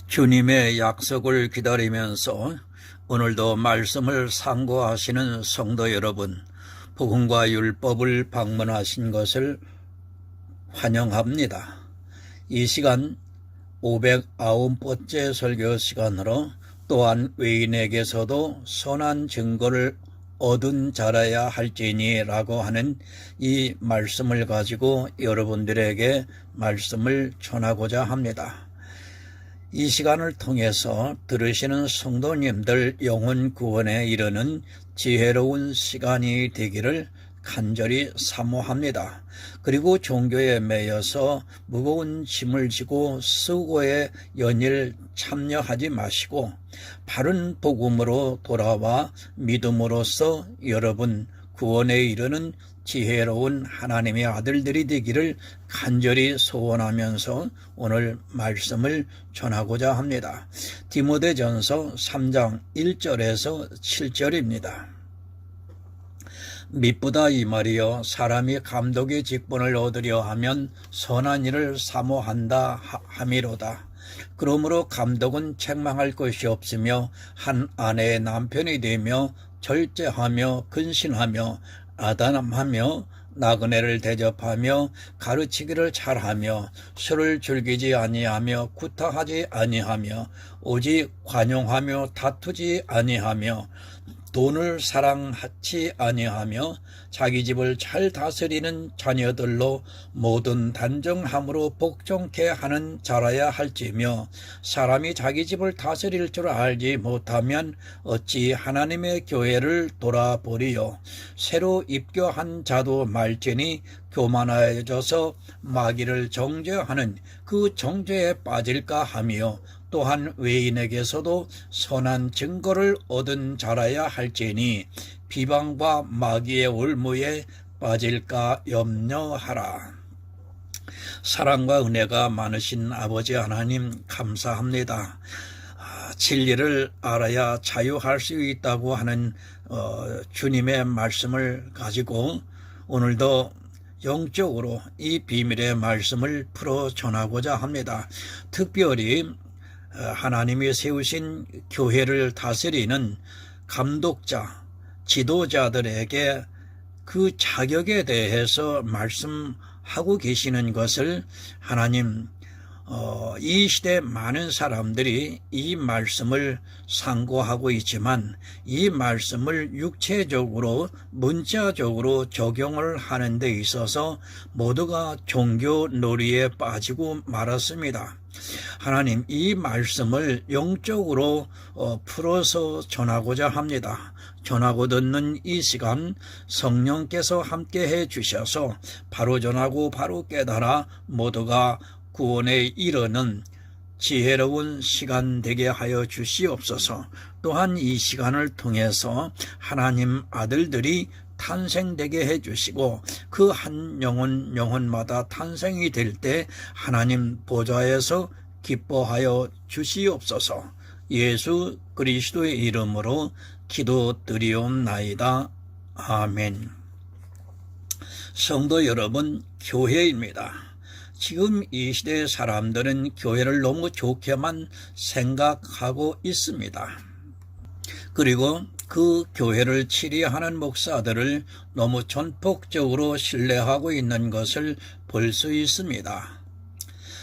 주님의 약속을 기다리면서 오늘도 말씀을 상고하시는 성도 여러분, 복음과 율법을 방문하신 것을 환영합니다. 이 시간 509번째 설교 시간으로 또한 외인에게서도 선한 증거를 얻은 자라야 할지니 라고 하는 이 말씀을 가지고 여러분들에게 말씀을 전하고자 합니다. 이 시간을 통해서 들으시는 성도님들 영혼 구원에 이르는 지혜로운 시간이 되기를 간절히 사모합니다. 그리고 종교에 매여서 무거운 짐을 지고 수고에 연일 참여하지 마시고 바른 복음으로 돌아와 믿음으로써 여러분 구원에 이르는 지혜로운 하나님의 아들들이 되기를 간절히 소원하면서 오늘 말씀을 전하고자 합니다. 디모데전서 3장 1절에서 7절입니다. 미쁘다 이 말이여, 사람이 감독의 직분을 얻으려 하면 선한 일을 사모한다 함이로다. 그러므로 감독은 책망할 것이 없으며 한 아내의 남편이 되며 절제하며 근신하며 아담하며 나그네를 대접하며 가르치기를 잘하며 술을 즐기지 아니하며 구타하지 아니하며 오직 관용하며 다투지 아니하며 돈을 사랑하지 아니하며 자기 집을 잘 다스리는 자녀들로 모든 단정함으로 복종케 하는 자라야 할지며, 사람이 자기 집을 다스릴 줄 알지 못하면 어찌 하나님의 교회를 돌아보리요. 새로 입교한 자도 말지니 교만하여져서 마귀를 정죄하는 그 정죄에 빠질까 하며, 또한 외인에게서도 선한 증거를 얻은 자라야 할지니 비방과 마귀의 올무에 빠질까 염려하라. 사랑과 은혜가 많으신 아버지 하나님 감사합니다. 진리를 알아야 자유할 수 있다고 하는 주님의 말씀을 가지고 오늘도 영적으로 이 비밀의 말씀을 풀어 전하고자 합니다. 특별히 하나님이 세우신 교회를 다스리는 감독자, 지도자들에게 그 자격에 대해서 말씀하고 계시는 것을 하나님 이 시대 많은 사람들이 이 말씀을 상고하고 있지만 이 말씀을 육체적으로 문자적으로 적용을 하는 데 있어서 모두가 종교 놀이에 빠지고 말았습니다. 하나님, 이 말씀을 영적으로 풀어서 전하고자 합니다. 전하고 듣는 이 시간 성령께서 함께해 주셔서 바로 전하고 바로 깨달아 모두가 구원에 이르는 지혜로운 시간 되게 하여 주시옵소서. 또한 이 시간을 통해서 하나님 아들들이 탄생되게 해주시고 그 한 영혼마다 탄생이 될 때 하나님 보좌에서 기뻐하여 주시옵소서. 예수 그리스도의 이름으로 기도드리옵나이다. 아멘. 성도 여러분, 교회입니다. 지금 이 시대의 사람들은 교회를 너무 좋게만 생각하고 있습니다. 그리고 그 교회를 치리하는 목사들을 너무 전폭적으로 신뢰하고 있는 것을 볼 수 있습니다.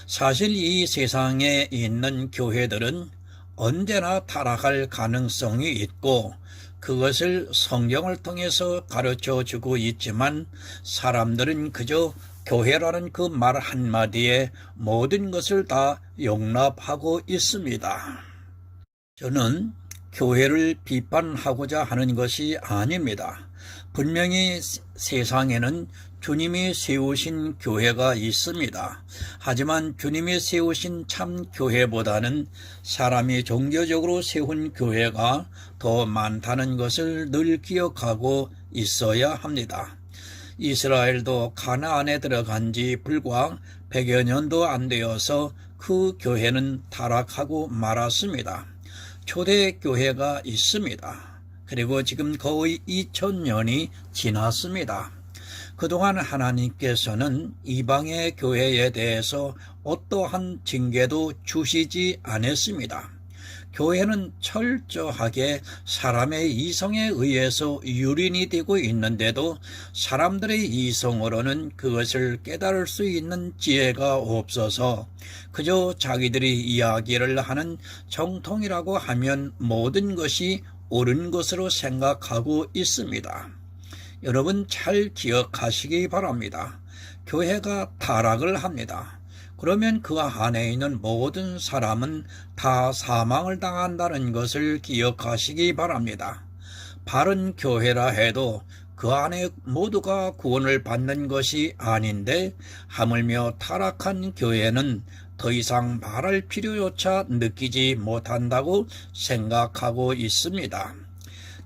사실 이 세상에 있는 교회들은 언제나 타락할 가능성이 있고 그것을 성경을 통해서 가르쳐 주고 있지만 사람들은 그저 교회라는 그 말 한마디에 모든 것을 다 용납하고 있습니다. 저는 교회를 비판하고자 하는 것이 아닙니다. 분명히 세상에는 주님이 세우신 교회가 있습니다. 하지만 주님이 세우신 참 교회보다는 사람이 종교적으로 세운 교회가 더 많다는 것을 늘 기억하고 있어야 합니다. 이스라엘도 가나안에 들어간 지 불과 100여 년도 안 되어서 그 교회는 타락하고 말았습니다. 초대교회가 있습니다. 그리고 지금 거의 2000년이 지났습니다. 그동안 하나님께서는 이방의 교회에 대해서 어떠한 징계도 주시지 않았습니다. 교회는 철저하게 사람의 이성에 의해서 유린이 되고 있는데도 사람들의 이성으로는 그것을 깨달을 수 있는 지혜가 없어서 그저 자기들이 이야기를 하는 정통이라고 하면 모든 것이 옳은 것으로 생각하고 있습니다. 여러분 잘 기억하시기 바랍니다. 교회가 타락을 합니다. 그러면 그 안에 있는 모든 사람은 다 사망을 당한다는 것을 기억하시기 바랍니다. 바른 교회라 해도 그 안에 모두가 구원을 받는 것이 아닌데 하물며 타락한 교회는 더 이상 말할 필요조차 느끼지 못한다고 생각하고 있습니다.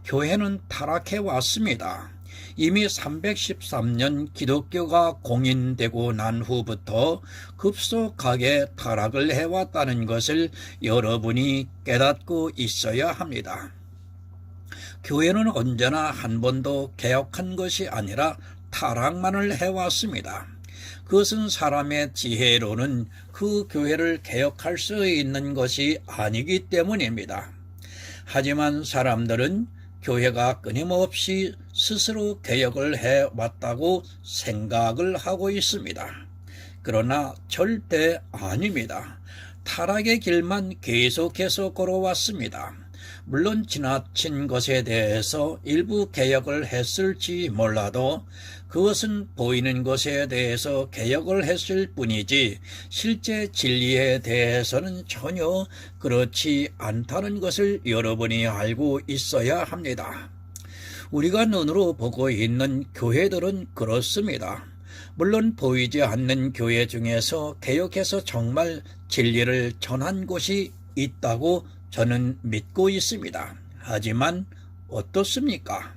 교회는 타락해 왔습니다. 이미 313년 기독교가 공인되고 난 후부터 급속하게 타락을 해왔다는 것을 여러분이 깨닫고 있어야 합니다. 교회는 언제나 한 번도 개혁한 것이 아니라 타락만을 해왔습니다. 그것은 사람의 지혜로는 그 교회를 개혁할 수 있는 것이 아니기 때문입니다. 하지만 사람들은 교회가 끊임없이 스스로 개혁을 해왔다고 생각을 하고 있습니다. 그러나 절대 아닙니다. 타락의 길만 계속해서 걸어왔습니다. 물론 지나친 것에 대해서 일부 개혁을 했을지 몰라도 그것은 보이는 것에 대해서 개혁을 했을 뿐이지 실제 진리에 대해서는 전혀 그렇지 않다는 것을 여러분이 알고 있어야 합니다. 우리가 눈으로 보고 있는 교회들은 그렇습니다. 물론 보이지 않는 교회 중에서 개혁해서 정말 진리를 전한 곳이 있다고 저는 믿고 있습니다. 하지만 어떻습니까?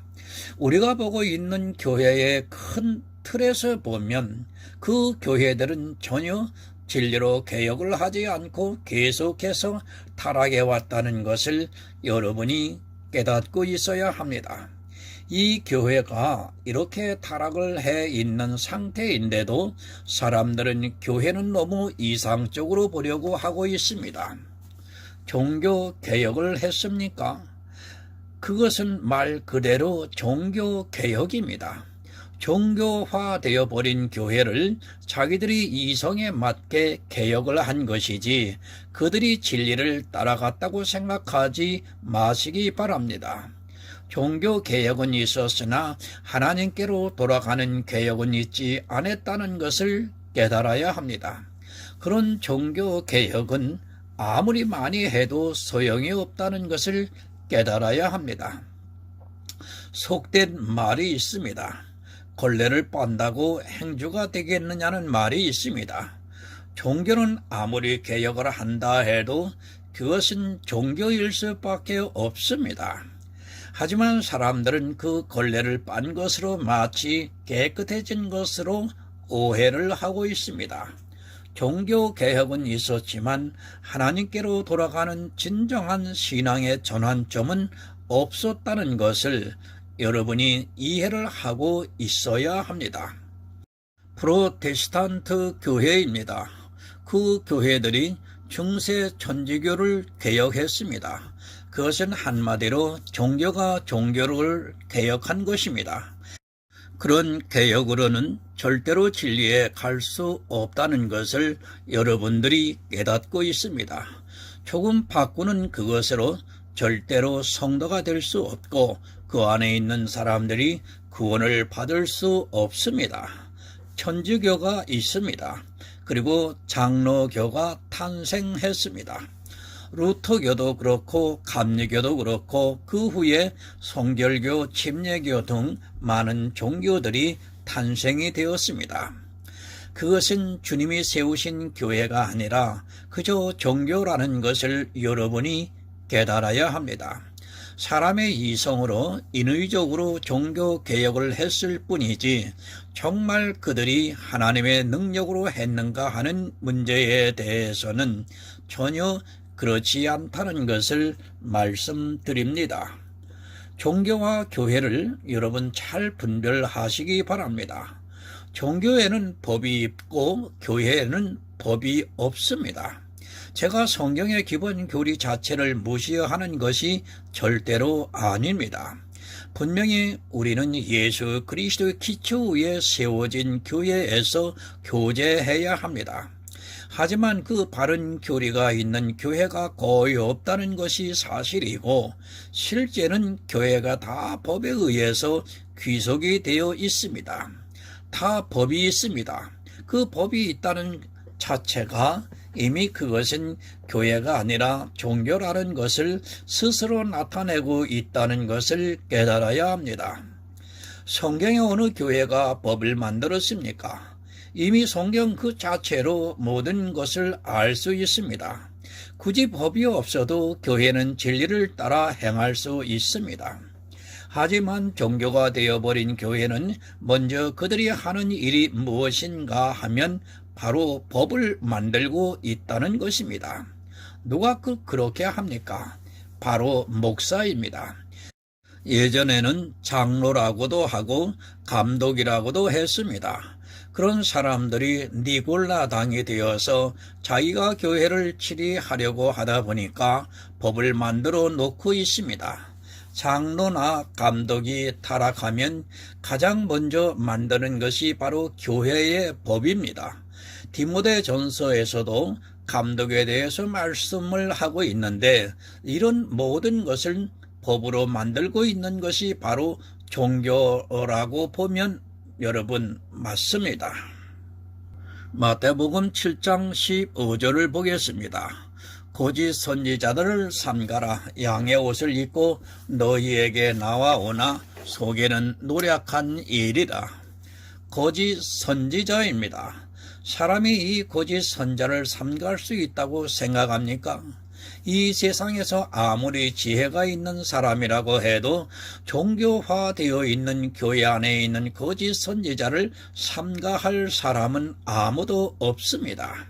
우리가 보고 있는 교회의 큰 틀에서 보면 그 교회들은 전혀 진리로 개혁을 하지 않고 계속해서 타락해 왔다는 것을 여러분이 깨닫고 있어야 합니다. 이 교회가 이렇게 타락을 해 있는 상태인데도 사람들은 교회는 너무 이상적으로 보려고 하고 있습니다. 종교 개혁을 했습니까? 그것은 말 그대로 종교 개혁입니다. 종교화되어 버린 교회를 자기들이 이성에 맞게 개혁을 한 것이지 그들이 진리를 따라갔다고 생각하지 마시기 바랍니다. 종교 개혁은 있었으나 하나님께로 돌아가는 개혁은 있지 않았다는 것을 깨달아야 합니다. 그런 종교 개혁은 아무리 많이 해도 소용이 없다는 것을 깨달아야 합니다. 속된 말이 있습니다. 걸레를 빤다고 행주가 되겠느냐는 말이 있습니다. 종교는 아무리 개혁을 한다 해도 그것은 종교일 수밖에 없습니다. 하지만 사람들은 그 걸레를 빤 것으로 마치 깨끗해진 것으로 오해를 하고 있습니다. 종교 개혁은 있었지만 하나님께로 돌아가는 진정한 신앙의 전환점은 없었다는 것을 여러분이 이해를 하고 있어야 합니다. 프로테스탄트 교회입니다. 그 교회들이 중세 천주교를 개혁했습니다. 그것은 한마디로 종교가 종교를 개혁한 것입니다. 그런 개혁으로는 절대로 진리에 갈 수 없다는 것을 여러분들이 깨닫고 있습니다. 조금 바꾸는 그것으로 절대로 성도가 될 수 없고 그 안에 있는 사람들이 구원을 받을 수 없습니다. 천주교가 있습니다. 그리고 장로교가 탄생했습니다. 루터교도 그렇고 감리교도 그렇고 그 후에 성결교, 침례교 등 많은 종교들이 탄생이 되었습니다. 그것은 주님이 세우신 교회가 아니라 그저 종교라는 것을 여러분이 깨달아야 합니다. 사람의 이성으로 인위적으로 종교 개혁을 했을 뿐이지 정말 그들이 하나님의 능력으로 했는가 하는 문제에 대해서는 전혀 그렇지 않다는 것을 말씀드립니다. 종교와 교회를 여러분 잘 분별하시기 바랍니다. 종교에는 법이 있고 교회에는 법이 없습니다. 제가 성경의 기본 교리 자체를 무시하는 것이 절대로 아닙니다. 분명히 우리는 예수 그리스도의 기초 위에 세워진 교회에서 교제해야 합니다. 하지만 그 바른 교리가 있는 교회가 거의 없다는 것이 사실이고, 실제는 교회가 다 법에 의해서 귀속이 되어 있습니다. 다 법이 있습니다. 그 법이 있다는 자체가 이미 그것은 교회가 아니라 종교라는 것을 스스로 나타내고 있다는 것을 깨달아야 합니다. 성경에 어느 교회가 법을 만들었습니까? 이미 성경 그 자체로 모든 것을 알 수 있습니다. 굳이 법이 없어도 교회는 진리를 따라 행할 수 있습니다. 하지만 종교가 되어버린 교회는 먼저 그들이 하는 일이 무엇인가 하면 바로 법을 만들고 있다는 것입니다. 누가 그렇게 합니까? 바로 목사입니다. 예전에는 장로라고도 하고 감독이라고도 했습니다. 그런 사람들이 니골라당이 되어서 자기가 교회를 치리하려고 하다 보니까 법을 만들어 놓고 있습니다. 장로나 감독이 타락하면 가장 먼저 만드는 것이 바로 교회의 법입니다. 디모데전서에서도 감독에 대해서 말씀을 하고 있는데, 이런 모든 것을 법으로 만들고 있는 것이 바로 종교라고 보면 여러분 맞습니다. 마태복음 7장 15절을 보겠습니다. 거짓 선지자들을 삼가라. 양의 옷을 입고 너희에게 나와오나 속에는 노략한 일이다. 거짓 선지자입니다. 사람이 이 거짓 선자를 삼갈 수 있다고 생각합니까? 이 세상에서 아무리 지혜가 있는 사람이라고 해도 종교화되어 있는 교회 안에 있는 거짓 선지자를 삼가할 사람은 아무도 없습니다.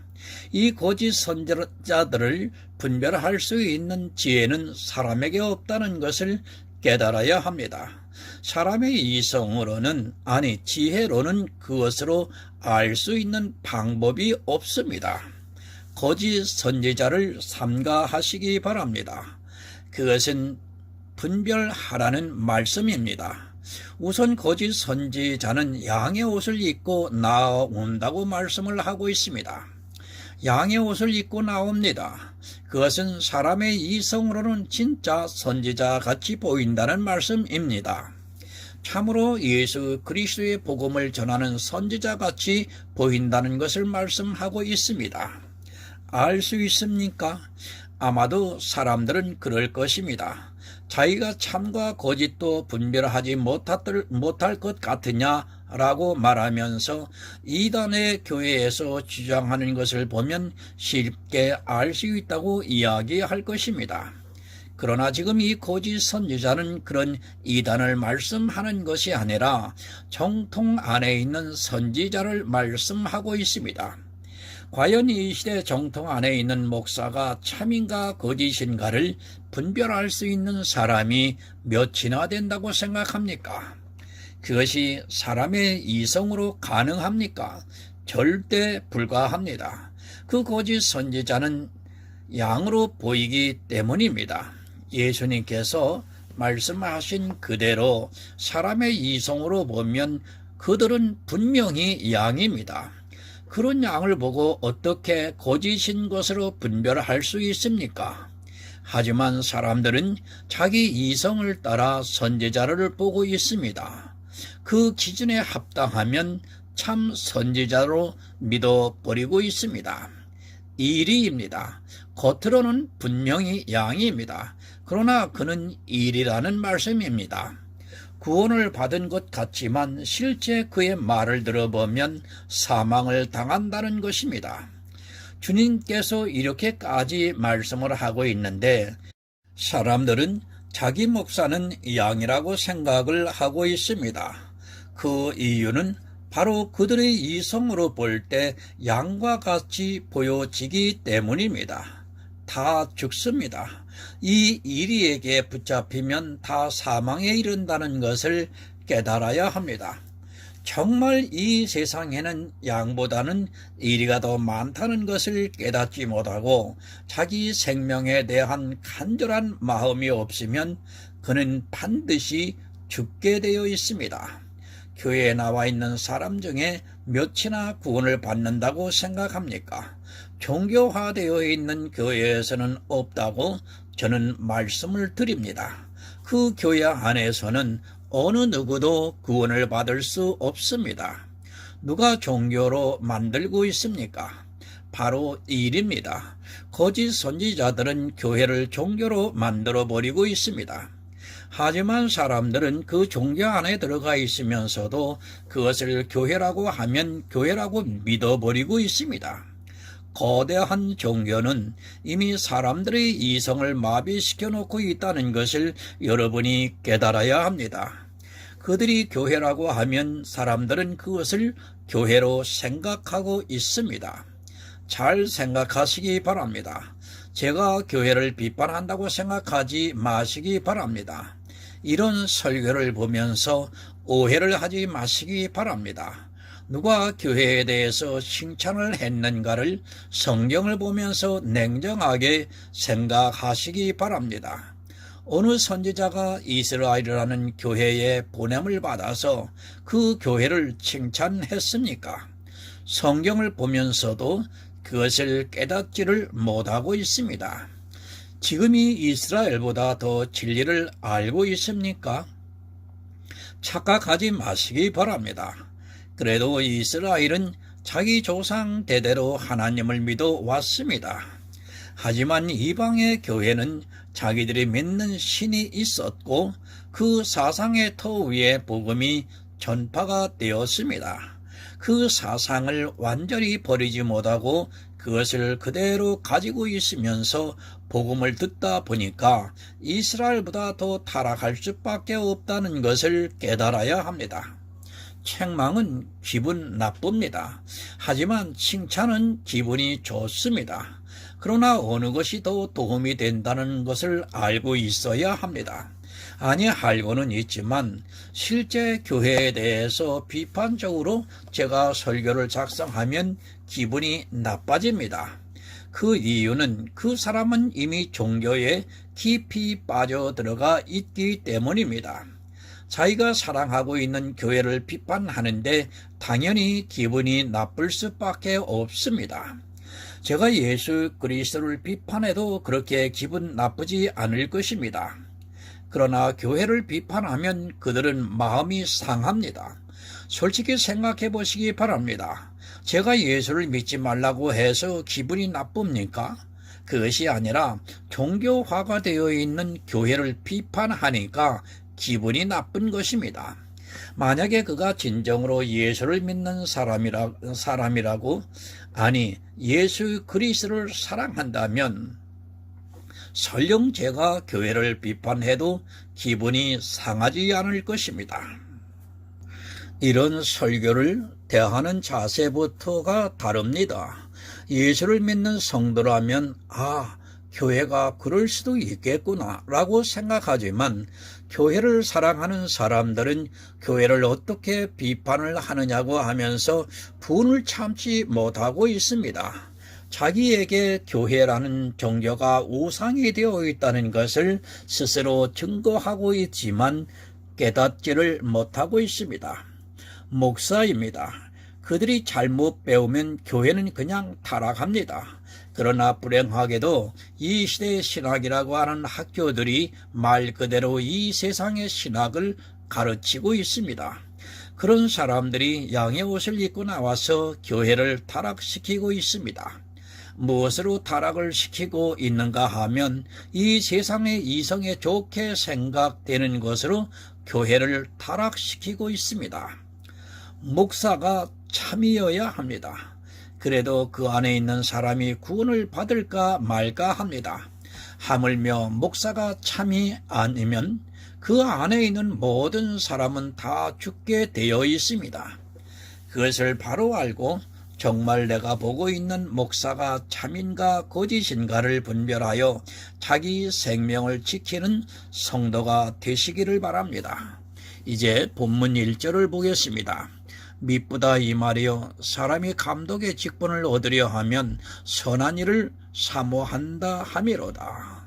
이 거짓 선지자들을 분별할 수 있는 지혜는 사람에게 없다는 것을 깨달아야 합니다. 사람의 이성으로는, 아니 지혜로는 그것으로 알 수 있는 방법이 없습니다. 거짓 선지자를 삼가하시기 바랍니다. 그것은 분별하라는 말씀입니다. 우선 거짓 선지자는 양의 옷을 입고 나온다고 말씀을 하고 있습니다. 양의 옷을 입고 나옵니다. 그것은 사람의 이성으로는 진짜 선지자 같이 보인다는 말씀입니다. 참으로 예수 그리스도의 복음을 전하는 선지자 같이 보인다는 것을 말씀하고 있습니다. 알 수 있습니까? 아마도 사람들은 그럴 것입니다. 자기가 참과 거짓도 분별하지 못할 것 같으냐라고 말하면서 이단의 교회에서 주장하는 것을 보면 쉽게 알 수 있다고 이야기할 것입니다. 그러나 지금 이 거짓 선지자는 그런 이단을 말씀하는 것이 아니라 정통 안에 있는 선지자를 말씀하고 있습니다. 과연 이 시대 정통 안에 있는 목사가 참인가 거짓인가를 분별할 수 있는 사람이 몇이나 된다고 생각합니까? 그것이 사람의 이성으로 가능합니까? 절대 불가합니다. 그 거짓 선지자는 양으로 보이기 때문입니다. 예수님께서 말씀하신 그대로 사람의 이성으로 보면 그들은 분명히 양입니다. 그런 양을 보고 어떻게 거짓인 것으로 분별할 수 있습니까? 하지만 사람들은 자기 이성을 따라 선지자를 보고 있습니다. 그 기준에 합당하면 참 선지자로 믿어버리고 있습니다. 일이입니다. 겉으로는 분명히 양입니다. 그러나 그는 일이라는 말씀입니다. 구원을 받은 것 같지만 실제 그의 말을 들어보면 사망을 당한다는 것입니다. 주님께서 이렇게까지 말씀을 하고 있는데 사람들은 자기 목사는 양이라고 생각을 하고 있습니다. 그 이유는 바로 그들의 이성으로 볼 때 양과 같이 보여지기 때문입니다. 다 죽습니다. 이 이리에게 붙잡히면 다 사망에 이른다는 것을 깨달아야 합니다. 정말 이 세상에는 양보다는 이리가 더 많다는 것을 깨닫지 못하고 자기 생명에 대한 간절한 마음이 없으면 그는 반드시 죽게 되어 있습니다. 교회에 나와 있는 사람 중에 몇이나 구원을 받는다고 생각합니까? 종교화되어 있는 교회에서는 없다고 저는 말씀을 드립니다. 그 교회 안에서는 어느 누구도 구원을 받을 수 없습니다. 누가 종교로 만들고 있습니까? 바로 일입니다. 거짓 선지자들은 교회를 종교로 만들어버리고 있습니다. 하지만 사람들은 그 종교 안에 들어가 있으면서도 그것을 교회라고 하면 교회라고 믿어버리고 있습니다. 거대한 종교는 이미 사람들의 이성을 마비시켜 놓고 있다는 것을 여러분이 깨달아야 합니다. 그들이 교회라고 하면 사람들은 그것을 교회로 생각하고 있습니다. 잘 생각하시기 바랍니다. 제가 교회를 비판한다고 생각하지 마시기 바랍니다. 이런 설교를 보면서 오해를 하지 마시기 바랍니다. 누가 교회에 대해서 칭찬을 했는가를 성경을 보면서 냉정하게 생각하시기 바랍니다. 어느 선지자가 이스라엘이라는 교회에 보냄을 받아서 그 교회를 칭찬했습니까? 성경을 보면서도 그것을 깨닫지를 못하고 있습니다. 지금이 이스라엘보다 더 진리를 알고 있습니까? 착각하지 마시기 바랍니다. 그래도 이스라엘은 자기 조상 대대로 하나님을 믿어 왔습니다. 하지만 이방의 교회는 자기들이 믿는 신이 있었고 그 사상의 터 위에 복음이 전파가 되었습니다. 그 사상을 완전히 버리지 못하고 그것을 그대로 가지고 있으면서 복음을 듣다 보니까 이스라엘보다 더 타락할 수밖에 없다는 것을 깨달아야 합니다. 책망은 기분 나쁩니다. 하지만 칭찬은 기분이 좋습니다. 그러나 어느 것이 더 도움이 된다는 것을 알고 있어야 합니다. 아니, 알고는 있지만 실제 교회에 대해서 비판적으로 제가 설교를 작성하면 기분이 나빠집니다. 그 이유는 그 사람은 이미 종교에 깊이 빠져들어가 있기 때문입니다. 자기가 사랑하고 있는 교회를 비판하는데 당연히 기분이 나쁠 수밖에 없습니다. 제가 예수 그리스도를 비판해도 그렇게 기분 나쁘지 않을 것입니다. 그러나 교회를 비판하면 그들은 마음이 상합니다. 솔직히 생각해 보시기 바랍니다. 제가 예수를 믿지 말라고 해서 기분이 나쁩니까? 그것이 아니라 종교화가 되어 있는 교회를 비판하니까 기분이 나쁜 것입니다. 만약에 그가 진정으로 예수를 믿는 사람이라고, 아니 예수 그리스도를 사랑한다면 설령 제가 교회를 비판해도 기분이 상하지 않을 것입니다. 이런 설교를 대하는 자세부터가 다릅니다. 예수를 믿는 성도라면 교회가 그럴 수도 있겠구나 라고 생각하지만 교회를 사랑하는 사람들은 교회를 어떻게 비판을 하느냐고 하면서 분을 참지 못하고 있습니다. 자기에게 교회라는 종교가 우상이 되어 있다는 것을 스스로 증거하고 있지만 깨닫지를 못하고 있습니다. 목사입니다. 그들이 잘못 배우면 교회는 그냥 타락합니다. 그러나 불행하게도 이 시대의 신학이라고 하는 학교들이 말 그대로 이 세상의 신학을 가르치고 있습니다. 그런 사람들이 양의 옷을 입고 나와서 교회를 타락시키고 있습니다. 무엇으로 타락을 시키고 있는가 하면 이 세상의 이성에 좋게 생각되는 것으로 교회를 타락시키고 있습니다. 목사가 참이어야 합니다. 그래도 그 안에 있는 사람이 구원을 받을까 말까 합니다. 하물며 목사가 참이 아니면 그 안에 있는 모든 사람은 다 죽게 되어 있습니다. 그것을 바로 알고 정말 내가 보고 있는 목사가 참인가 거짓인가를 분별하여 자기 생명을 지키는 성도가 되시기를 바랍니다. 이제 본문 1절을 보겠습니다. 미쁘다 이 말이요 사람이 감독의 직분을 얻으려 하면 선한 일을 사모한다 함이로다.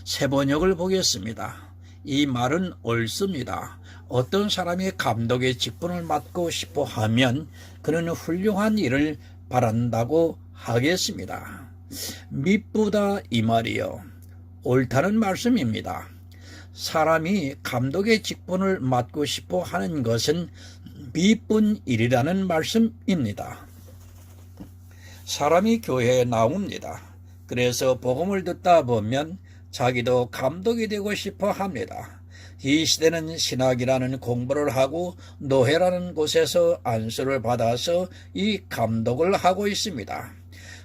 새 번역을 보겠습니다. 이 말은 옳습니다. 어떤 사람이 감독의 직분을 맡고 싶어 하면 그는 훌륭한 일을 바란다고 하겠습니다. 미쁘다 이 말이요 옳다는 말씀입니다. 사람이 감독의 직분을 맡고 싶어 하는 것은 미쁜 일이라는 말씀입니다. 사람이 교회에 나옵니다. 그래서 복음을 듣다 보면 자기도 감독이 되고 싶어 합니다. 이 시대는 신학이라는 공부를 하고 노회라는 곳에서 안수를 받아서 이 감독을 하고 있습니다.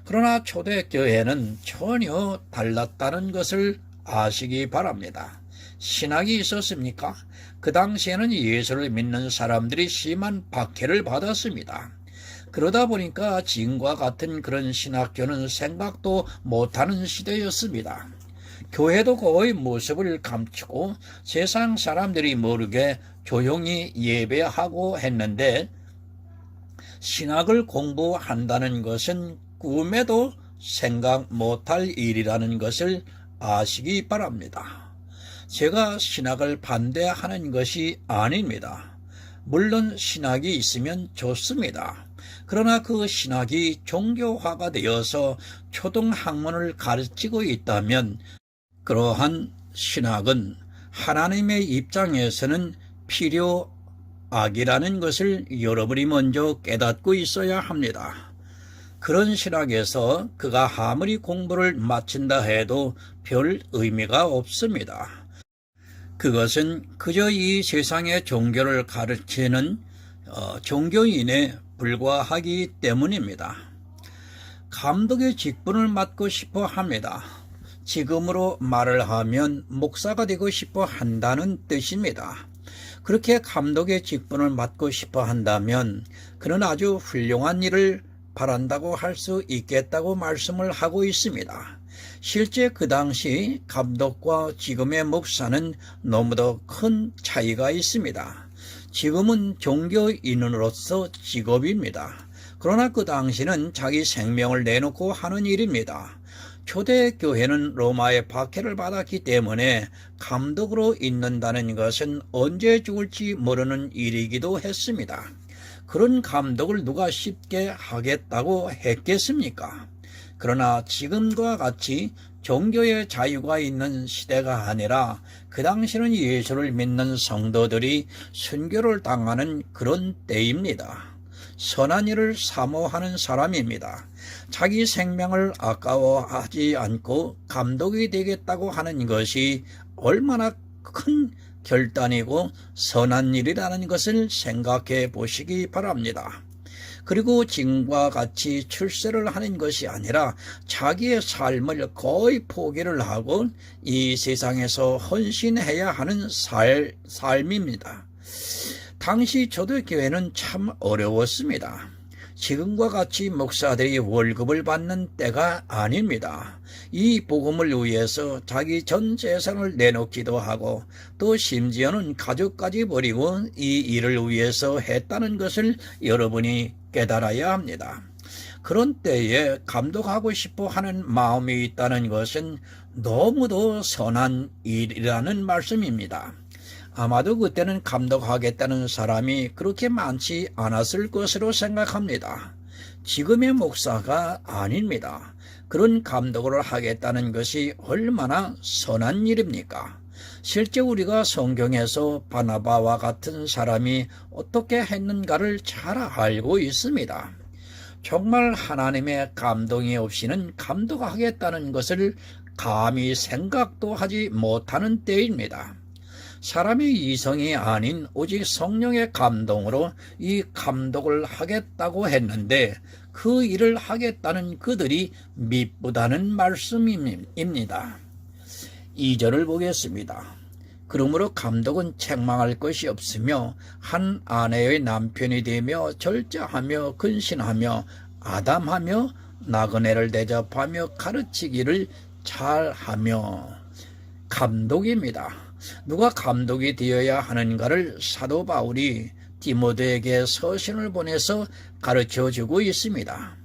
그러나 초대교회는 전혀 달랐다는 것을 아시기 바랍니다. 신학이 있었습니까? 그 당시에는 예수를 믿는 사람들이 심한 박해를 받았습니다. 그러다 보니까 지금과 같은 그런 신학교는 생각도 못하는 시대였습니다. 교회도 거의 모습을 감추고 세상 사람들이 모르게 조용히 예배하고 했는데 신학을 공부한다는 것은 꿈에도 생각 못할 일이라는 것을 아시기 바랍니다. 제가 신학을 반대하는 것이 아닙니다. 물론 신학이 있으면 좋습니다. 그러나 그 신학이 종교화가 되어서 초등학문을 가르치고 있다면 그러한 신학은 하나님의 입장에서는 필요악이라는 것을 여러분이 먼저 깨닫고 있어야 합니다. 그런 신학에서 그가 아무리 공부를 마친다 해도 별 의미가 없습니다. 그것은 그저 이 세상의 종교를 가르치는 종교인에 불과하기 때문입니다. 감독의 직분을 맡고 싶어 합니다. 지금으로 말을 하면 목사가 되고 싶어 한다는 뜻입니다. 그렇게 감독의 직분을 맡고 싶어 한다면 그는 아주 훌륭한 일을 바란다고 할 수 있겠다고 말씀을 하고 있습니다. 실제 그 당시 감독과 지금의 목사는 너무도 큰 차이가 있습니다. 지금은 종교인으로서 직업입니다. 그러나 그 당시는 자기 생명을 내놓고 하는 일입니다. 초대교회는 로마의 박해를 받았기 때문에 감독으로 있는다는 것은 언제 죽을지 모르는 일이기도 했습니다. 그런 감독을 누가 쉽게 하겠다고 했겠습니까? 그러나 지금과 같이 종교의 자유가 있는 시대가 아니라 그 당시는 예수를 믿는 성도들이 순교를 당하는 그런 때입니다. 선한 일을 사모하는 사람입니다. 자기 생명을 아까워하지 않고 감독이 되겠다고 하는 것이 얼마나 큰 결단이고 선한 일이라는 것을 생각해 보시기 바랍니다. 그리고 지금과 같이 출세를 하는 것이 아니라 자기의 삶을 거의 포기를 하고 이 세상에서 헌신해야 하는 삶입니다. 당시 초대교회는 참 어려웠습니다. 지금과 같이 목사들이 월급을 받는 때가 아닙니다. 이 복음을 위해서 자기 전 재산을 내놓기도 하고 또 심지어는 가족까지 버리고 이 일을 위해서 했다는 것을 여러분이 깨달아야 합니다. 그런 때에 감독하고 싶어 하는 마음이 있다는 것은 너무도 선한 일이라는 말씀입니다. 아마도 그때는 감독하겠다는 사람이 그렇게 많지 않았을 것으로 생각합니다. 지금의 목사가 아닙니다. 그런 감독을 하겠다는 것이 얼마나 선한 일입니까? 실제 우리가 성경에서 바나바와 같은 사람이 어떻게 했는가를 잘 알고 있습니다. 정말 하나님의 감동이 없이는 감독하겠다는 것을 감히 생각도 하지 못하는 때입니다. 사람의 이성이 아닌 오직 성령의 감동으로 이 감독을 하겠다고 했는데 그 일을 하겠다는 그들이 미쁘다는 말씀입니다. 2절을 보겠습니다. 그러므로 감독은 책망할 것이 없으며 한 아내의 남편이 되며 절제하며 근신하며 아담하며 나그네를 대접하며 가르치기를 잘하며 감독입니다. 누가 감독이 되어야 하는가를 사도 바울이 디모데에게 서신을 보내서 가르쳐주고 있습니다.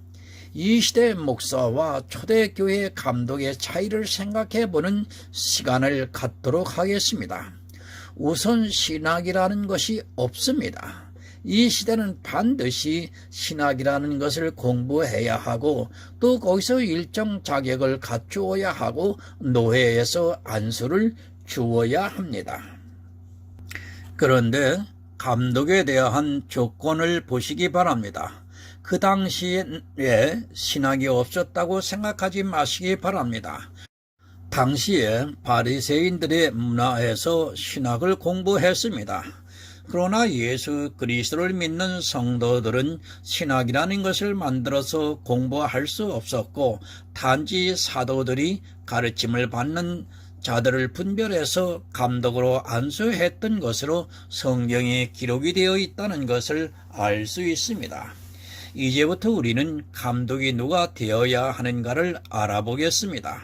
이 시대 목사와 초대교회 감독의 차이를 생각해보는 시간을 갖도록 하겠습니다. 우선 신학이라는 것이 없습니다. 이 시대는 반드시 신학이라는 것을 공부해야 하고 또 거기서 일정 자격을 갖추어야 하고 노회에서 안수를 주어야 합니다. 그런데 감독에 대한 조건을 보시기 바랍니다. 그 당시에 신학이 없었다고 생각하지 마시기 바랍니다. 당시에 바리새인들의 문화에서 신학을 공부했습니다. 그러나 예수 그리스도를 믿는 성도들은 신학이라는 것을 만들어서 공부할 수 없었고 단지 사도들이 가르침을 받는 자들을 분별해서 감독으로 안수했던 것으로 성경에 기록이 되어 있다는 것을 알 수 있습니다. 이제부터 우리는 감독이 누가 되어야 하는가를 알아보겠습니다.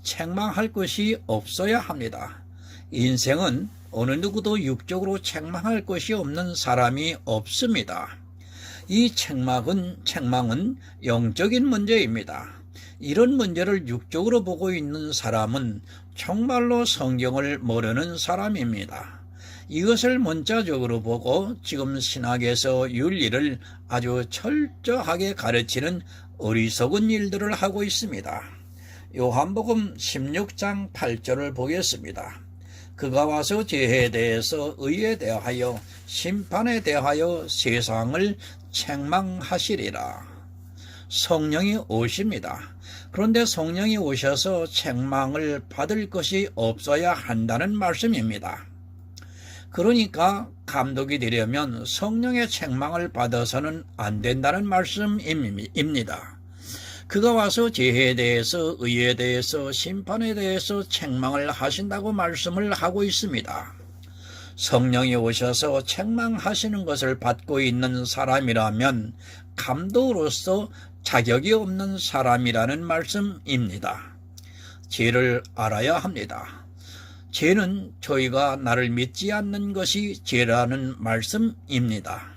책망할 것이 없어야 합니다. 인생은 어느 누구도 육적으로 책망할 것이 없는 사람이 없습니다. 이 책망은 영적인 문제입니다. 이런 문제를 육적으로 보고 있는 사람은 정말로 성경을 모르는 사람입니다. 이것을 문자적으로 보고 지금 신학에서 윤리를 아주 철저하게 가르치는 어리석은 일들을 하고 있습니다. 요한복음 16장 8절을 보겠습니다. 그가 와서 죄에 대해서 의에 대하여 심판에 대하여 세상을 책망하시리라. 성령이 오십니다. 그런데 성령이 오셔서 책망을 받을 것이 없어야 한다는 말씀입니다. 그러니까 감독이 되려면 성령의 책망을 받아서는 안 된다는 말씀입니다. 그가 와서 죄에 대해서 의에 대해서 심판에 대해서 책망을 하신다고 말씀을 하고 있습니다. 성령이 오셔서 책망하시는 것을 받고 있는 사람이라면 감독으로서 자격이 없는 사람이라는 말씀입니다. 죄를 알아야 합니다. 죄는 저희가 나를 믿지 않는 것이 죄라는 말씀입니다.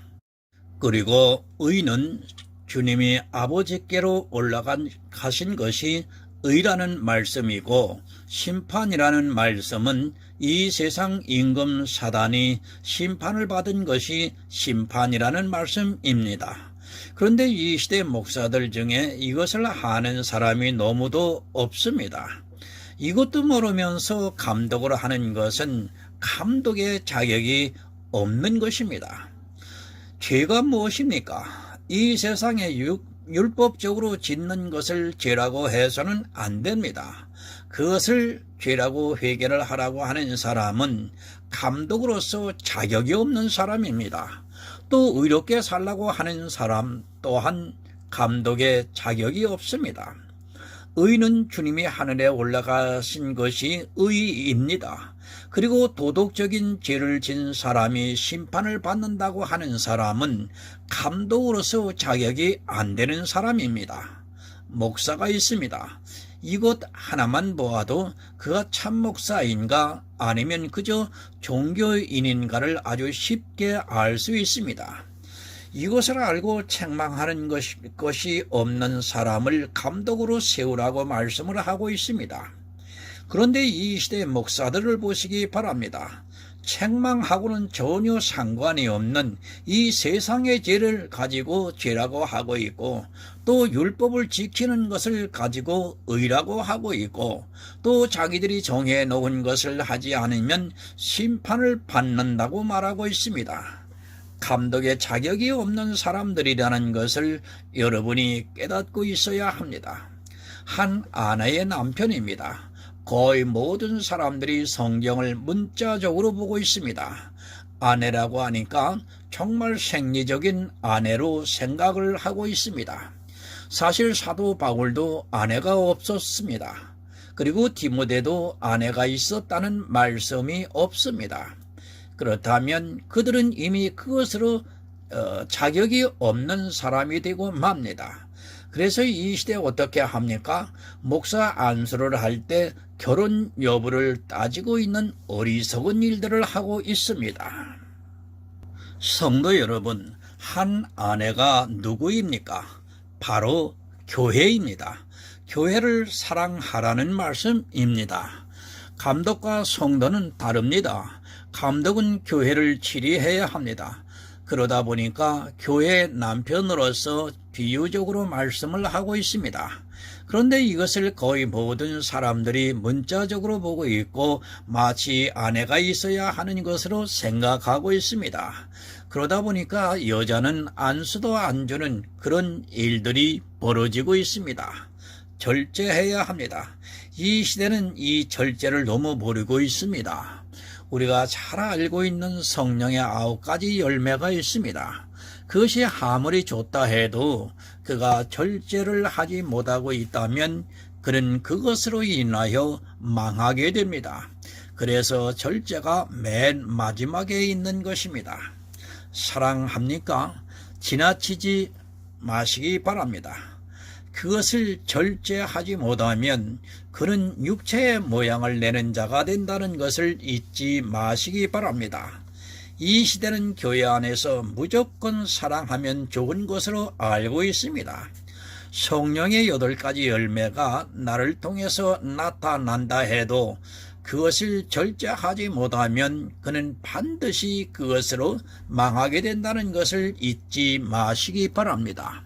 그리고 의는 주님이 아버지께로 올라가신 것이 의라는 말씀이고 심판이라는 말씀은 이 세상 임금 사단이 심판을 받은 것이 심판이라는 말씀입니다. 그런데 이 시대 목사들 중에 이것을 아는 사람이 너무도 없습니다. 이것도 모르면서 감독을 하는 것은 감독의 자격이 없는 것입니다. 죄가 무엇입니까? 이 세상에 율법적으로 짓는 것을 죄라고 해서는 안 됩니다. 그것을 죄라고 회개를 하라고 하는 사람은 감독으로서 자격이 없는 사람입니다. 또 의롭게 살라고 하는 사람 또한 감독의 자격이 없습니다. 의는 주님이 하늘에 올라가신 것이 의입니다. 그리고 도덕적인 죄를 진 사람이 심판을 받는다고 하는 사람은 감독으로서 자격이 안 되는 사람입니다. 목사가 있습니다. 이것 하나만 보아도 그가 참 목사인가 아니면 그저 종교인인가를 아주 쉽게 알 수 있습니다. 이것을 알고 책망하는 것이 없는 사람을 감독으로 세우라고 말씀을 하고 있습니다. 그런데 이 시대 목사들을 보시기 바랍니다. 책망하고는 전혀 상관이 없는 이 세상의 죄를 가지고 죄라고 하고 있고 또 율법을 지키는 것을 가지고 의라고 하고 있고 또 자기들이 정해 놓은 것을 하지 않으면 심판을 받는다고 말하고 있습니다. 감독의 자격이 없는 사람들이라는 것을 여러분이 깨닫고 있어야 합니다. 한 아내의 남편입니다. 거의 모든 사람들이 성경을 문자적으로 보고 있습니다. 아내라고 하니까 정말 생리적인 아내로 생각을 하고 있습니다. 사실 사도 바울도 아내가 없었습니다. 그리고 디모데도 아내가 있었다는 말씀이 없습니다. 그렇다면 그들은 이미 그것으로 자격이 없는 사람이 되고 맙니다. 그래서 이 시대에 어떻게 합니까? 목사 안수를 할 때 결혼 여부를 따지고 있는 어리석은 일들을 하고 있습니다. 성도 여러분, 한 아내가 누구입니까? 바로 교회입니다. 교회를 사랑하라는 말씀입니다. 감독과 성도는 다릅니다. 감독은 교회를 치리해야 합니다. 그러다 보니까 교회 남편으로서 비유적으로 말씀을 하고 있습니다. 그런데 이것을 거의 모든 사람들이 문자적으로 보고 있고 마치 아내가 있어야 하는 것으로 생각하고 있습니다. 그러다 보니까 여자는 안수도 안 주는 그런 일들이 벌어지고 있습니다. 절제해야 합니다. 이 시대는 이 절제를 너무 모르고 있습니다. 우리가 잘 알고 있는 성령의 9가지 열매가 있습니다. 그것이 아무리 좋다 해도 그가 절제를 하지 못하고 있다면 그는 그것으로 인하여 망하게 됩니다. 그래서 절제가 맨 마지막에 있는 것입니다. 사랑합니까? 지나치지 마시기 바랍니다. 그것을 절제하지 못하면 그는 육체의 모양을 내는 자가 된다는 것을 잊지 마시기 바랍니다. 이 시대는 교회 안에서 무조건 사랑하면 좋은 것으로 알고 있습니다. 성령의 8가지 열매가 나를 통해서 나타난다 해도 그것을 절제하지 못하면 그는 반드시 그것으로 망하게 된다는 것을 잊지 마시기 바랍니다.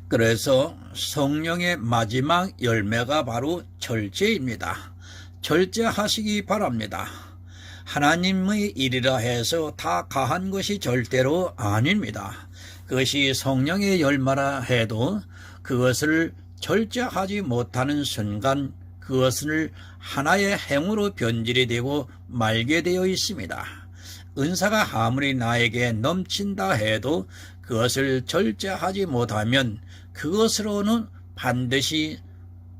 그래서 성령의 마지막 열매가 바로 절제입니다. 절제하시기 바랍니다. 하나님의 일이라 해서 다 가한 것이 절대로 아닙니다. 그것이 성령의 열매라 해도 그것을 절제하지 못하는 순간 그것을 하나의 행으로 변질이 되고 말게 되어 있습니다. 은사가 아무리 나에게 넘친다 해도 그것을 절제하지 못하면 그것으로는 반드시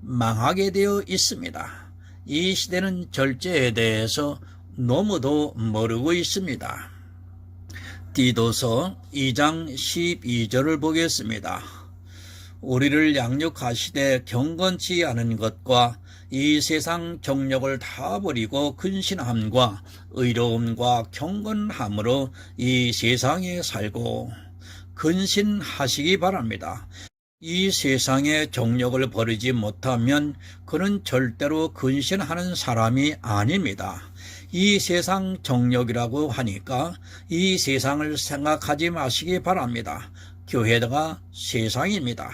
망하게 되어 있습니다. 이 시대는 절제에 대해서 너무도 모르고 있습니다. 디도서 2장 12절을 보겠습니다. 우리를 양육하시되 경건치 않은 것과 이 세상 정욕을 다 버리고 근신함과 의로움과 경건함으로 이 세상에 살고 근신하시기 바랍니다. 이 세상의 정욕을 버리지 못하면 그는 절대로 근신하는 사람이 아닙니다. 이 세상 정욕이라고 하니까 이 세상을 생각하지 마시기 바랍니다. 교회가 세상입니다.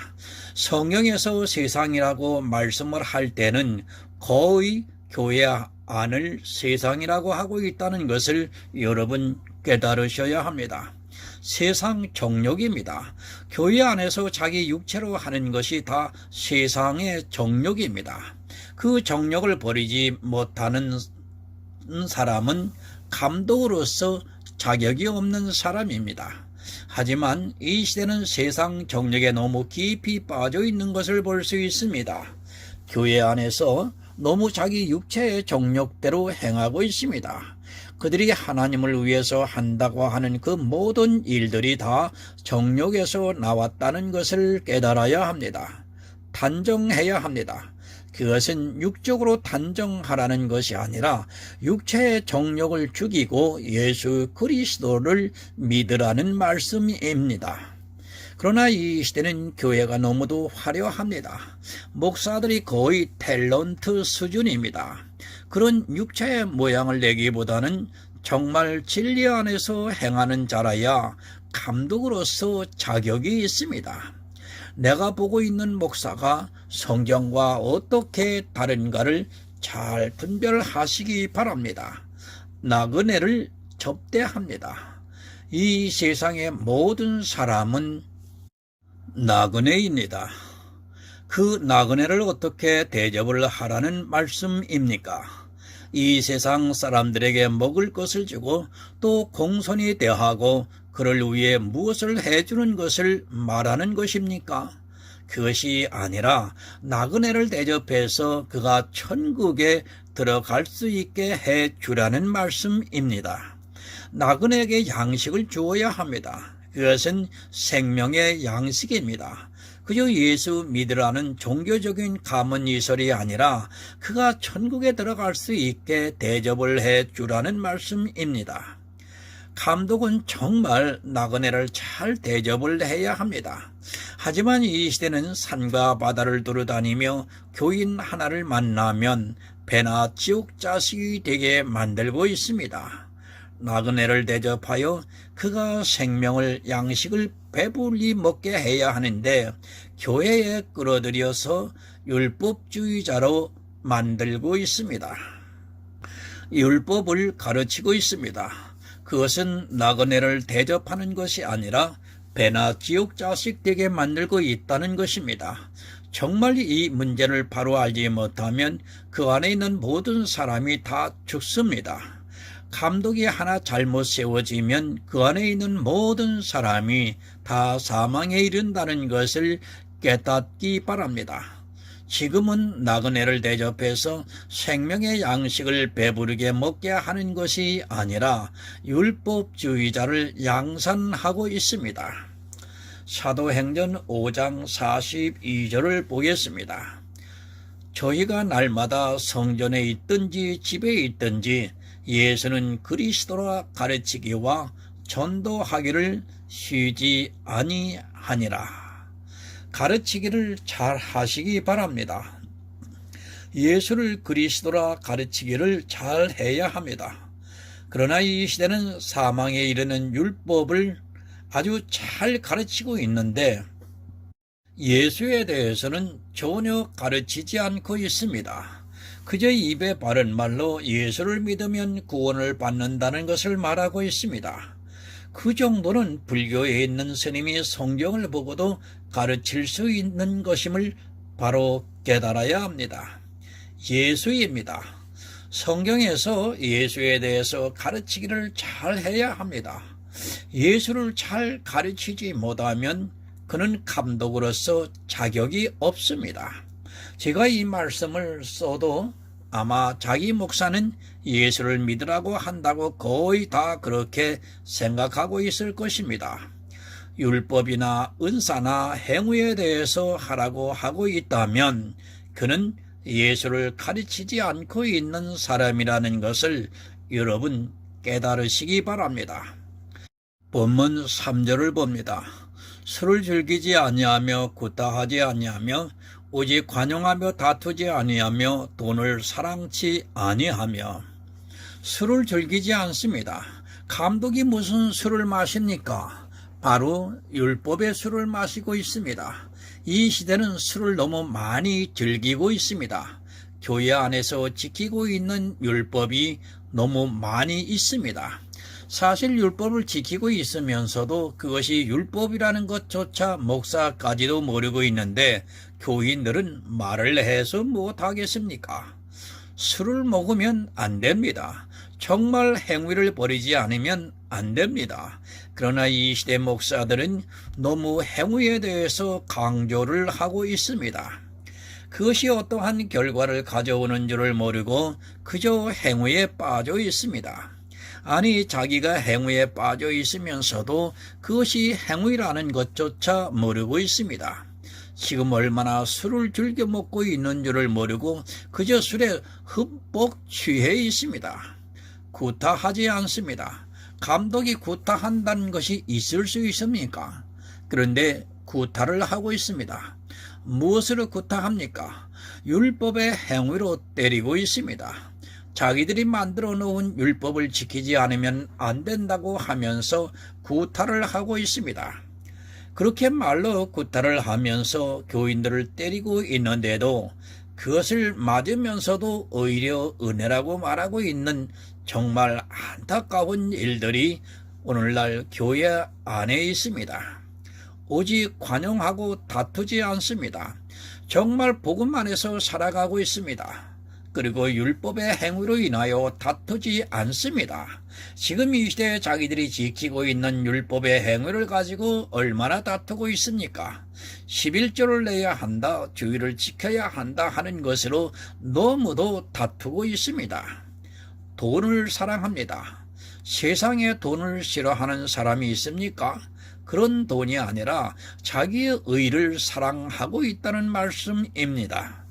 성경에서 세상이라고 말씀을 할 때는 거의 교회 안을 세상이라고 하고 있다는 것을 여러분 깨달으셔야 합니다. 세상 정욕입니다. 교회 안에서 자기 육체로 하는 것이 다 세상의 정욕입니다. 그 정욕을 버리지 못하는 사람은 감독으로서 자격이 없는 사람입니다. 하지만 이 시대는 세상 정욕에 너무 깊이 빠져 있는 것을 볼 수 있습니다. 교회 안에서 너무 자기 육체의 정욕대로 행하고 있습니다. 그들이 하나님을 위해서 한다고 하는 그 모든 일들이 다 정욕에서 나왔다는 것을 깨달아야 합니다. 단정해야 합니다. 그것은 육적으로 단정하라는 것이 아니라 육체의 정욕을 죽이고 예수 그리스도를 믿으라는 말씀입니다. 그러나 이 시대는 교회가 너무도 화려합니다. 목사들이 거의 탤런트 수준입니다. 그런 육체의 모양을 내기보다는 정말 진리 안에서 행하는 자라야 감독으로서 자격이 있습니다. 내가 보고 있는 목사가 성경과 어떻게 다른가를 잘 분별하시기 바랍니다. 나그네를 접대합니다. 이 세상의 모든 사람은 나그네입니다. 그 나그네를 어떻게 대접을 하라는 말씀입니까? 이 세상 사람들에게 먹을 것을 주고 또 공손히 대하고 그를 위해 무엇을 해주는 것을 말하는 것입니까? 그것이 아니라 나그네를 대접해서 그가 천국에 들어갈 수 있게 해주라는 말씀입니다. 나그네에게 양식을 주어야 합니다. 그것은 생명의 양식입니다. 그저 예수 믿으라는 종교적인 가문이설이 아니라 그가 천국에 들어갈 수 있게 대접을 해주라는 말씀입니다. 감독은 정말 나그네를 잘 대접을 해야 합니다. 하지만 이 시대는 산과 바다를 두루다니며 교인 하나를 만나면 배나 지옥 자식이 되게 만들고 있습니다. 나그네를 대접하여 그가 생명을 양식을 배불리 먹게 해야 하는데 교회에 끌어들여서 율법주의자로 만들고 있습니다. 율법을 가르치고 있습니다. 그것은 나그네를 대접하는 것이 아니라 배나 지옥 자식 되게 만들고 있다는 것입니다. 정말 이 문제를 바로 알지 못하면 그 안에 있는 모든 사람이 다 죽습니다. 감독이 하나 잘못 세워지면 그 안에 있는 모든 사람이 다 사망에 이른다는 것을 깨닫기 바랍니다. 지금은 나그네를 대접해서 생명의 양식을 배부르게 먹게 하는 것이 아니라 율법주의자를 양산하고 있습니다. 사도행전 5장 42절을 보겠습니다. 저희가 날마다 성전에 있든지 집에 있든지 예수는 그리스도라 가르치기와 전도하기를 쉬지 아니하니라. 가르치기를 잘 하시기 바랍니다. 예수를 그리스도라 가르치기를 잘 해야 합니다. 그러나 이 시대는 사망에 이르는 율법을 아주 잘 가르치고 있는데 예수에 대해서는 전혀 가르치지 않고 있습니다. 그저 입에 바른 말로 예수를 믿으면 구원을 받는다는 것을 말하고 있습니다. 그 정도는 불교에 있는 스님이 성경을 보고도 가르칠 수 있는 것임을 바로 깨달아야 합니다. 예수입니다. 성경에서 예수에 대해서 가르치기를 잘 해야 합니다. 예수를 잘 가르치지 못하면 그는 감독으로서 자격이 없습니다. 제가 이 말씀을 써도 아마 자기 목사는 예수를 믿으라고 한다고 거의 다 그렇게 생각하고 있을 것입니다. 율법이나 은사나 행위에 대해서 하라고 하고 있다면 그는 예수를 가르치지 않고 있는 사람이라는 것을 여러분 깨달으시기 바랍니다. 본문 3절을 봅니다. 술을 즐기지 아니하며 구타하지 아니하며 오직 관용하며 다투지 아니하며 돈을 사랑치 아니하며. 술을 즐기지 않습니다. 감독이 무슨 술을 마십니까? 바로 율법의 술을 마시고 있습니다. 이 시대는 술을 너무 많이 즐기고 있습니다. 교회 안에서 지키고 있는 율법이 너무 많이 있습니다. 사실 율법을 지키고 있으면서도 그것이 율법이라는 것조차 목사까지도 모르고 있는데 교인들은 말을 해서 못하겠습니까? 술을 먹으면 안 됩니다. 정말 행위를 버리지 않으면 안 됩니다. 그러나 이 시대 목사들은 너무 행위에 대해서 강조를 하고 있습니다. 그것이 어떠한 결과를 가져오는 줄을 모르고 그저 행위에 빠져 있습니다. 아니 자기가 행위에 빠져 있으면서도 그것이 행위라는 것조차 모르고 있습니다. 지금 얼마나 술을 즐겨 먹고 있는 줄을 모르고 그저 술에 흠뻑 취해 있습니다. 구타하지 않습니다. 감독이 구타한다는 것이 있을 수 있습니까? 그런데 구타를 하고 있습니다. 무엇으로 구타합니까? 율법의 행위로 때리고 있습니다. 자기들이 만들어 놓은 율법을 지키지 않으면 안 된다고 하면서 구타를 하고 있습니다. 그렇게 말로 구타를 하면서 교인들을 때리고 있는데도 그것을 맞으면서도 오히려 은혜라고 말하고 있는 정말 안타까운 일들이 오늘날 교회 안에 있습니다. 오직 관용하고 다투지 않습니다. 정말 복음 안에서 살아가고 있습니다. 그리고 율법의 행위로 인하여 다투지 않습니다. 지금 이 시대에 자기들이 지키고 있는 율법의 행위를 가지고 얼마나 다투고 있습니까? 11조를 내야 한다, 주의를 지켜야 한다 하는 것으로 너무도 다투고 있습니다. 돈을 사랑합니다. 세상에 돈을 싫어하는 사람이 있습니까? 그런 돈이 아니라 자기의 의를 사랑하고 있다는 말씀입니다.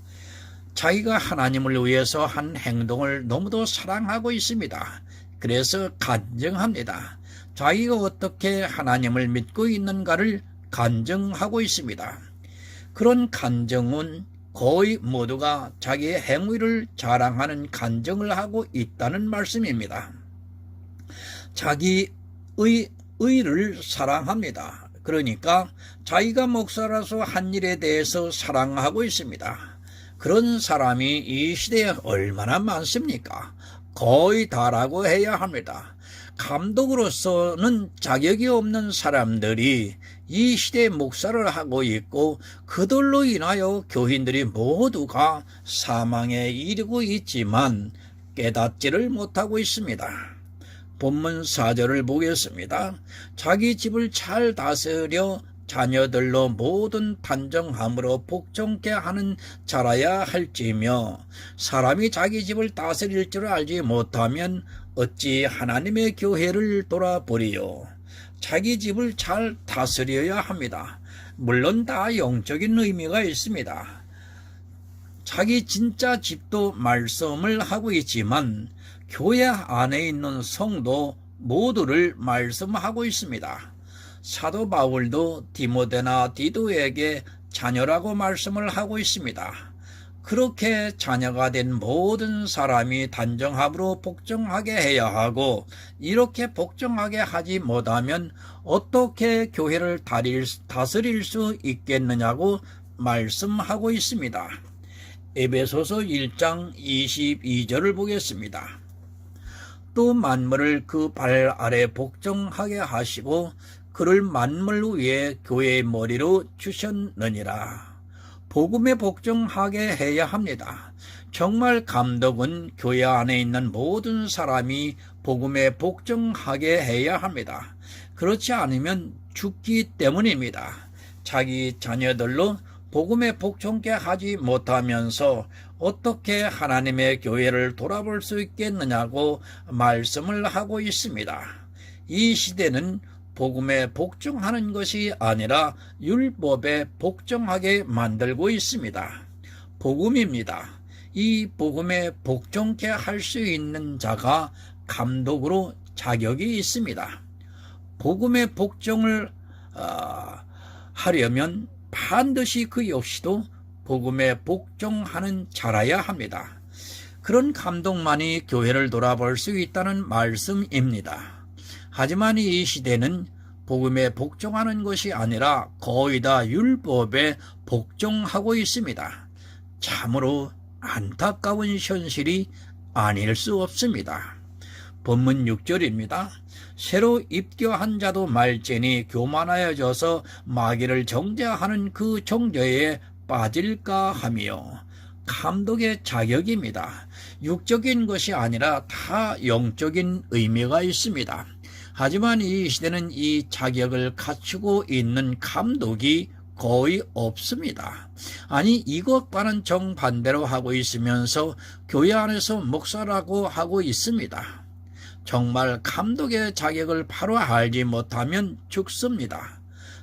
자기가 하나님을 위해서 한 행동을 너무도 사랑하고 있습니다. 그래서 간증합니다. 자기가 어떻게 하나님을 믿고 있는가를 간증하고 있습니다. 그런 간증은 거의 모두가 자기의 행위를 자랑하는 간증을 하고 있다는 말씀입니다. 자기의 의를 사랑합니다. 그러니까 자기가 목사라서 한 일에 대해서 사랑하고 있습니다. 그런 사람이 이 시대에 얼마나 많습니까? 거의 다라고 해야 합니다. 감독으로서는 자격이 없는 사람들이 이 시대에 목사를 하고 있고 그들로 인하여 교인들이 모두가 사망에 이르고 있지만 깨닫지를 못하고 있습니다. 본문 4절을 보겠습니다. 자기 집을 잘 다스려 자녀들로 모든 단정함으로 복종케 하는 자라야 할지며 사람이 자기 집을 다스릴 줄 알지 못하면 어찌 하나님의 교회를 돌아보리요. 자기 집을 잘 다스려야 합니다. 물론 다 영적인 의미가 있습니다. 자기 진짜 집도 말씀을 하고 있지만 교회 안에 있는 성도 모두를 말씀하고 있습니다. 사도 바울도 디모데나 디도에게 자녀라고 말씀을 하고 있습니다. 그렇게 자녀가 된 모든 사람이 단정함으로 복종하게 해야 하고 이렇게 복종하게 하지 못하면 어떻게 교회를 다스릴 수 있겠느냐고 말씀하고 있습니다. 에베소서 1장 22절을 보겠습니다. 또 만물을 그 발 아래 복종하게 하시고 그를 만물 위에 교회의 머리로 주셨느니라. 복음에 복종하게 해야 합니다. 정말 감독은 교회 안에 있는 모든 사람이 복음에 복종하게 해야 합니다. 그렇지 않으면 죽기 때문입니다. 자기 자녀들로 복음에 복종케 하지 못하면서 어떻게 하나님의 교회를 돌아볼 수 있겠느냐고 말씀을 하고 있습니다. 이 시대는 복음에 복종하는 것이 아니라 율법에 복종하게 만들고 있습니다. 복음입니다. 이 복음에 복종케 할 수 있는 자가 감독으로 자격이 있습니다. 복음에 복종을 하려면 반드시 그 역시도 복음에 복종하는 자라야 합니다. 그런 감독만이 교회를 돌아볼 수 있다는 말씀입니다. 하지만 이 시대는 복음에 복종하는 것이 아니라 거의 다 율법에 복종하고 있습니다. 참으로 안타까운 현실이 아닐 수 없습니다. 본문 6절입니다. 새로 입교한 자도 말지니 교만하여져서 마귀를 정죄하는 그 정죄에 빠질까 하며 감독의 자격입니다. 육적인 것이 아니라 다 영적인 의미가 있습니다. 하지만 이 시대는 이 자격을 갖추고 있는 감독이 거의 없습니다. 아니 이것과는 정반대로 하고 있으면서 교회 안에서 목사라고 하고 있습니다. 정말 감독의 자격을 바로 알지 못하면 죽습니다.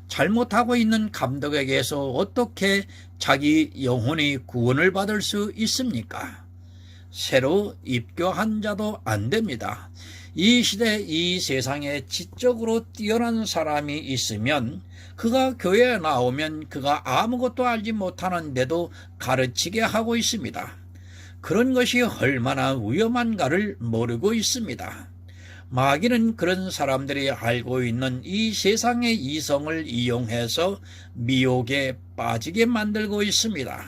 잘못하고 있는 감독에게서 어떻게 자기 영혼이 구원을 받을 수 있습니까? 새로 입교한 자도 안 됩니다. 이 시대 이 세상에 지적으로 뛰어난 사람이 있으면 그가 교회에 나오면 그가 아무것도 알지 못하는데도 가르치게 하고 있습니다. 그런 것이 얼마나 위험한가를 모르고 있습니다. 마귀는 그런 사람들이 알고 있는 이 세상의 이성을 이용해서 미혹에 빠지게 만들고 있습니다.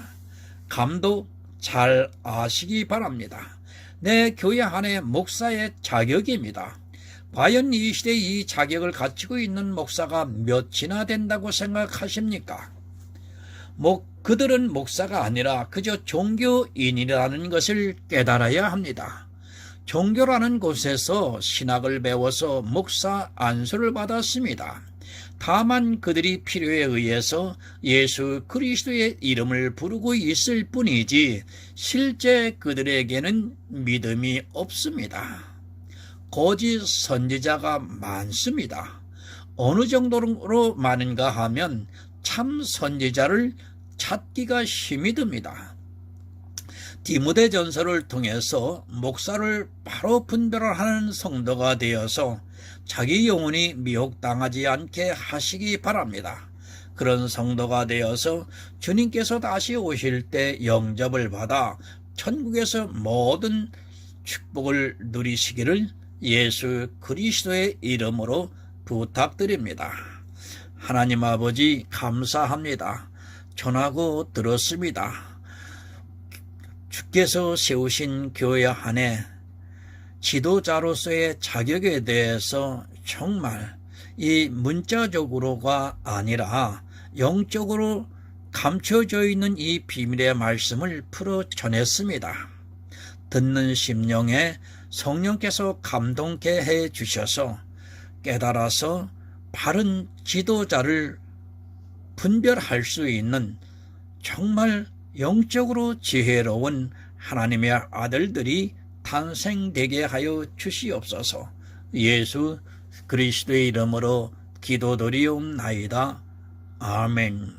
감독 잘 아시기 바랍니다. 내 교회 안에 목사의 자격입니다. 과연 이 시대에 이 자격을 갖추고 있는 목사가 몇이나 된다고 생각하십니까? 그들은 목사가 아니라 그저 종교인이라는 것을 깨달아야 합니다. 종교라는 곳에서 신학을 배워서 목사 안수를 받았습니다. 다만 그들이 필요에 의해서 예수 그리스도의 이름을 부르고 있을 뿐이지 실제 그들에게는 믿음이 없습니다. 거짓 선지자가 많습니다. 어느 정도로 많은가 하면 참 선지자를 찾기가 힘이 듭니다. 디모데전서를 통해서 목사를 바로 분별하는 성도가 되어서 자기 영혼이 미혹당하지 않게 하시기 바랍니다. 그런 성도가 되어서 주님께서 다시 오실 때 영접을 받아 천국에서 모든 축복을 누리시기를 예수 그리스도의 이름으로 부탁드립니다. 하나님 아버지 감사합니다. 전하고 들었습니다. 주께서 세우신 교회 안에 지도자로서의 자격에 대해서 정말 이 문자적으로가 아니라 영적으로 감춰져 있는 이 비밀의 말씀을 풀어 전했습니다. 듣는 심령에 성령께서 감동케 해 주셔서 깨달아서 바른 지도자를 분별할 수 있는 정말 영적으로 지혜로운 하나님의 아들들이 탄생되게 하여 주시옵소서. 예수 그리스도의 이름으로 기도드리옵나이다. 아멘.